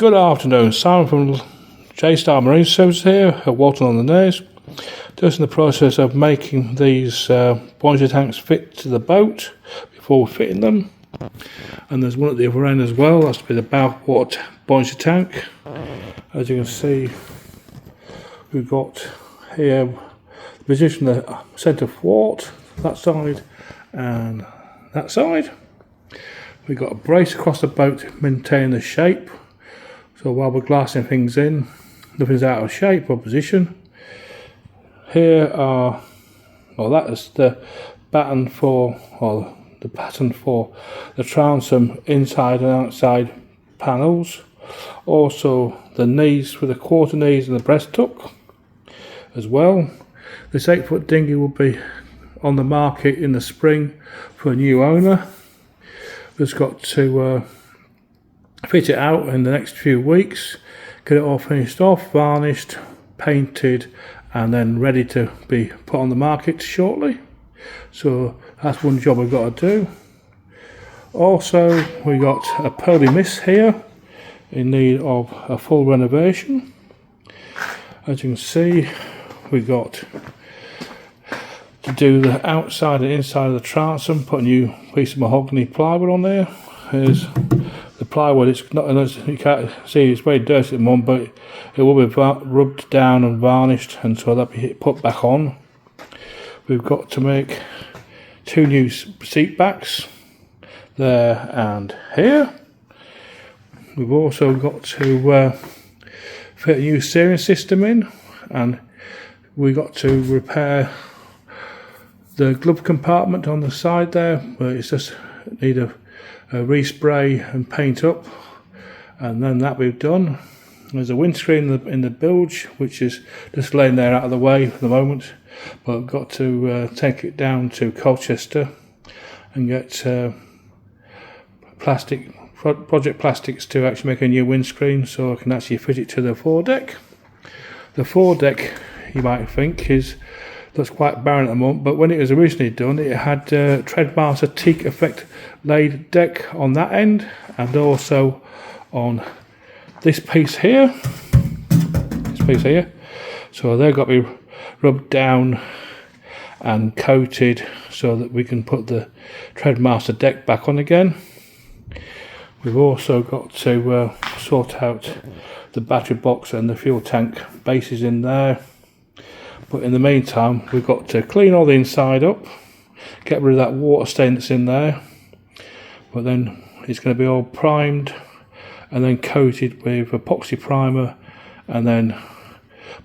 Good afternoon, Simon from J-Star Marine Services here at Walton on the Naze. Just in the process of making these buoyancy tanks fit to the boat before fitting them. And there's one at the other end as well, that's to be the bow port buoyancy tank. As you can see, we've got here the position of the centre thwart, that side and that side. We've got a brace across the boat to maintain the shape. So while we're glassing things in, nothing's out of shape or position. Here are, well, that is the pattern for, or the pattern for the transom inside and outside panels. Also the knees with the quarter knees and the breast tuck as well. This 8-foot dinghy will be on the market in the spring for a new owner. Just got to fit it out in the next few weeks, get it all finished off, varnished, painted, and then ready to be put on the market shortly. So that's one job we've got to do. Also, we got a pearly mist here in need of a full renovation. As you can see, we got to do the outside and inside of the transom, put a new piece of mahogany plywood on there. Here's the plywood. It's not, you can't see, it's very dirty at the moment, but it will be rubbed down and varnished, and so that'll be put back on. We've got to make 2 new seat backs there and here. We've also got to fit a new steering system in, and we got to repair the glove compartment on the side there, where it's just need a respray and paint up, and then that we've done. There's a windscreen in the bilge, which is just laying there out of the way for the moment, but I've got to take it down to Colchester and get project plastics to actually make a new windscreen, so I can actually fit it to the foredeck. The foredeck, you might think, looks quite barren at the moment, but when it was originally done, it had Treadmaster teak effect laid deck on that end, and also on this piece here. So they've got to be rubbed down and coated so that we can put the Treadmaster deck back on again. We've also got to sort out the battery box and the fuel tank bases in there. But in the meantime, we've got to clean all the inside up, get rid of that water stain that's in there. But then it's going to be all primed and then coated with epoxy primer, and then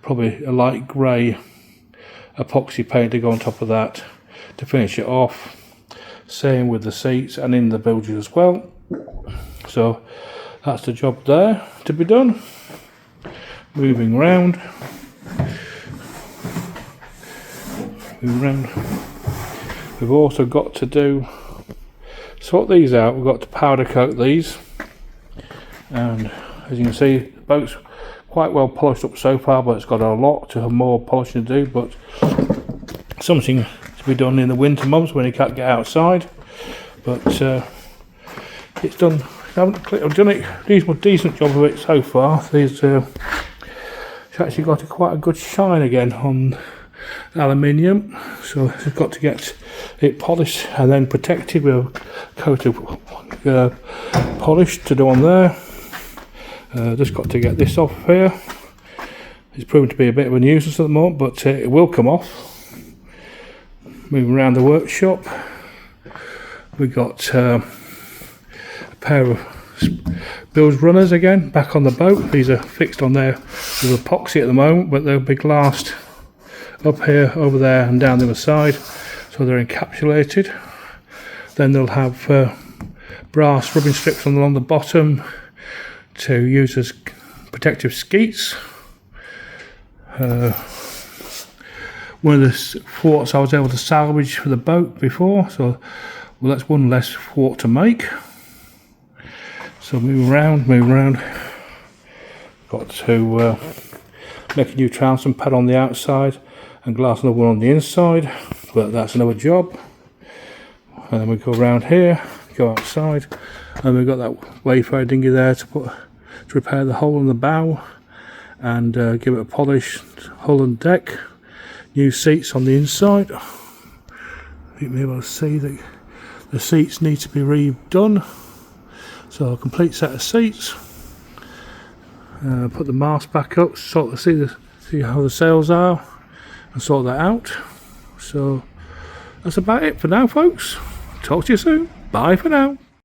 probably a light grey epoxy paint to go on top of that to finish it off. Same with the seats and in the bilges as well. So that's the job there to be done. Moving round. We've also got to sort these out. We've got to powder coat these, and as you can see, the boat's quite well polished up so far, but it's got a lot to have more polishing to do, but something to be done in the winter months when you can't get outside. But it's done. I've done a decent job of it so far. It's actually got quite a good shine again on aluminium, so it's got to get it polished and then protected with a coat of polish to do on there. Just got to get this off here. It's proven to be a bit of a nuisance at the moment, but it will come off. Moving around the workshop, we got a pair of bilge runners again back on the boat. These are fixed on there with epoxy at the moment, but they'll be glassed up here, over there and down the other side, so they're encapsulated. Then they'll have brass rubbing strips along the bottom to use as protective skeets. One of the thwarts I was able to salvage for the boat before, so well, that's one less thwart to make. So move around. Got to make a new transom pad on the outside and glass another one on the inside, but that's another job. And then we go around here, go outside, and we've got that wayfarer dinghy there to put to repair the hole in the bow and give it a polished hull and deck. New seats on the inside. You'll be able to see that the seats need to be redone. So a complete set of seats. Put the mast back up, sort of see how the sails are, and sort that out. So that's about it for now, folks. Talk to you soon. Bye for now.